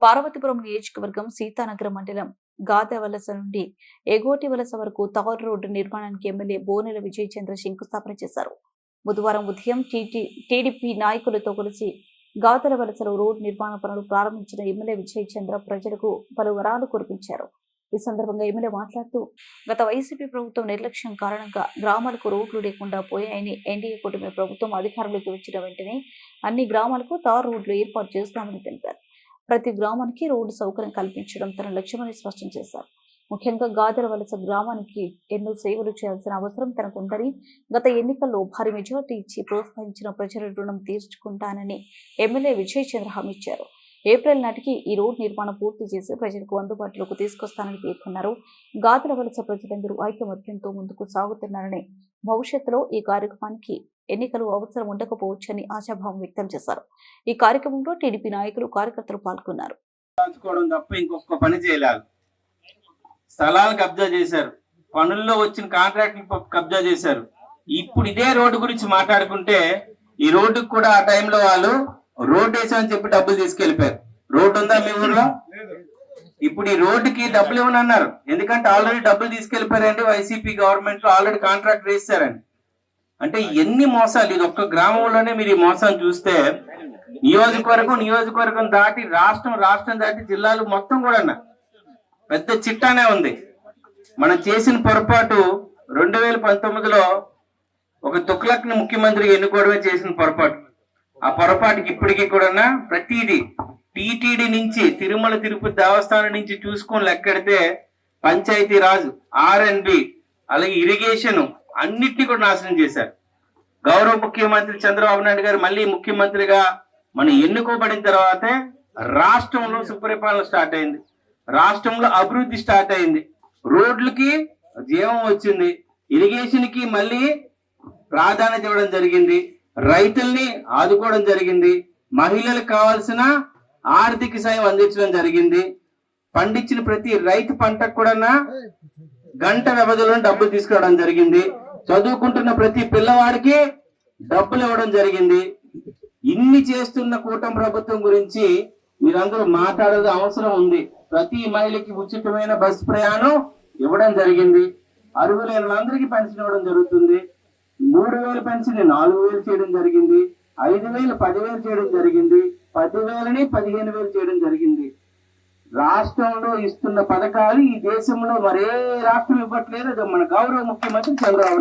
పార్వతీపురం నియోజకవర్గం సీతానగరం మండలం గాదవలస నుండి ఎగోటి వలస వరకు తార్ రోడ్డు నిర్మాణానికి ఎమ్మెల్యే బోనెల విజయ్ చంద్ర శంకుస్థాపన చేశారు. బుధవారం ఉదయం టీడీపీ నాయకులతో కలిసి గాదల వలసలో రోడ్డు నిర్మాణ పనులు ప్రారంభించిన ఎమ్మెల్యే విజయ్ చంద్ర ప్రజలకు పలు వరాలు కురిపించారు. ఈ సందర్భంగా ఎమ్మెల్యే మాట్లాడుతూ గత వైసీపీ ప్రభుత్వం నిర్లక్ష్యం కారణంగా గ్రామాలకు రోడ్లు లేకుండా పోయాయని, ఎన్డీఏ కూటమి ప్రభుత్వం అధికారంలోకి వచ్చిన వెంటనే అన్ని గ్రామాలకు తార్ రోడ్లు ఏర్పాటు చేస్తామని తెలిపారు. ప్రతి గ్రామానికి రోడ్డు సౌకర్యం కల్పించడం తన లక్ష్యమని స్పష్టం చేశారు. ముఖ్యంగా గాదెల వలస గ్రామానికి ఎన్నో సేవలు చేయాల్సిన అవసరం తనకుందని, గత ఎన్నికల్లో భారీ మెజార్టీ ఇచ్చి ప్రోత్సహించిన ప్రజల రుణం తీర్చుకుంటానని ఎమ్మెల్యే విజయ్ చంద్ర హామీ ఇచ్చారు. ఏప్రిల్ నాటికి ఈ రోడ్డు నిర్మాణం పూర్తి చేసి ప్రజలకు అందుబాటులోకి తీసుకొస్తానని పేర్కొన్నారు. గాదెల వలస ప్రజలందరూ ఐకమత్యంతో ముందుకు సాగుతున్నారని, భవిష్యత్తులో ఈ కార్యక్రమానికి ఎన్నికలు అవసరం ఉండకపోవచ్చని ఆశాభావం వ్యక్తం చేశారు. ఈ కార్యక్రమంలో టీడీపీ నాయకులు, కార్యకర్తలు పాల్గొన్నారు. ఇంకొక పని చేయలేదు. స్థలాలు కబ్జా చేశారు, పనుల్లో వచ్చిన కాంట్రాక్టులు కబ్జా చేశారు. ఇప్పుడు ఇదే రోడ్డు గురించి మాట్లాడుకుంటే ఈ రోడ్డుకు కూడా ఆ టైంలో వాళ్ళు రోడ్డు వేసామని చెప్పి డబ్బులు తీసుకెళ్లిపోయారు. రోడ్డు ఉందా మీ ఊర్లో? ఇప్పుడు ఈ రోడ్డుకి డబ్బులు ఇవ్వని అన్నారు. ఎందుకంటే ఆల్రెడీ డబ్బులు తీసుకెళ్లిపోయారండి. వైసీపీ గవర్నమెంట్ లో ఆల్రెడీ కాంట్రాక్ట్ వేసారండి. అంటే ఎన్ని మోసాలు! ఇది ఒక్క గ్రామంలోనే మీరు ఈ మోసాలు చూస్తే నియోజకవర్గం దాటి రాష్ట్రం దాటి జిల్లాలు మొత్తం కూడా పెద్ద చిట్టానే ఉంది. మనం చేసిన పొరపాటు 2019లో ఒక తుగ్లక్ని ముఖ్యమంత్రిగా ఎన్నుకోవడమే చేసిన పొరపాటు. ఆ పొరపాటుకి ఇప్పటికీ కూడా ప్రతిదీ టీటీడీ నుంచి తిరుమల తిరుపతి దేవస్థానం నుంచి చూసుకొని లెక్కెడితే పంచాయతీ రాజు, ఆర్ఎన్బి, అలాగే ఇరిగేషన్ అన్నిటినీ కూడా నాశనం చేశారు. గౌరవ ముఖ్యమంత్రి చంద్రబాబు నాయుడు గారు మళ్ళీ ముఖ్యమంత్రిగా మనం ఎన్నుకోబడిన తర్వాతే రాష్ట్రంలో సుపరిపాలన స్టార్ట్ అయింది, రాష్ట్రంలో అభివృద్ధి స్టార్ట్ అయింది, రోడ్లకి జీవం వచ్చింది, ఇరిగేషన్ కి మళ్ళీ ప్రాధాన్యత ఇవ్వడం జరిగింది, రైతుల్ని ఆదుకోవడం జరిగింది, మహిళలకు కావాల్సిన ఆర్థిక సాయం అందించడం జరిగింది, పండించిన ప్రతి రైతు పంటకు కూడా గంట వ్యవధిలో డబ్బులు తీసుకురావడం జరిగింది, చదువుకుంటున్న ప్రతి పిల్లవాడికి డబ్బులు ఇవ్వడం జరిగింది. ఇన్ని చేస్తున్న కూటమి ప్రభుత్వం గురించి మీరందరూ మాట్లాడేది అవసరం ఉంది. ప్రతి మహిళకి ఉచితమైన బస్సు ప్రయాణం ఇవ్వడం జరిగింది, అర్హులైన వాళ్ళందరికీ పెన్షన్ ఇవ్వడం జరుగుతుంది, 3000 పెన్షన్ 4000 చేయడం జరిగింది, 5000 10,000 చేయడం జరిగింది, 10,000ని 15,000 చేయడం జరిగింది. రాష్ట్రంలో ఇస్తున్న పథకాలు ఈ దేశంలో మరే రాష్ట్రం ఇవ్వట్లేదు. మన గౌరవ ముఖ్యమంత్రి చంద్రబాబు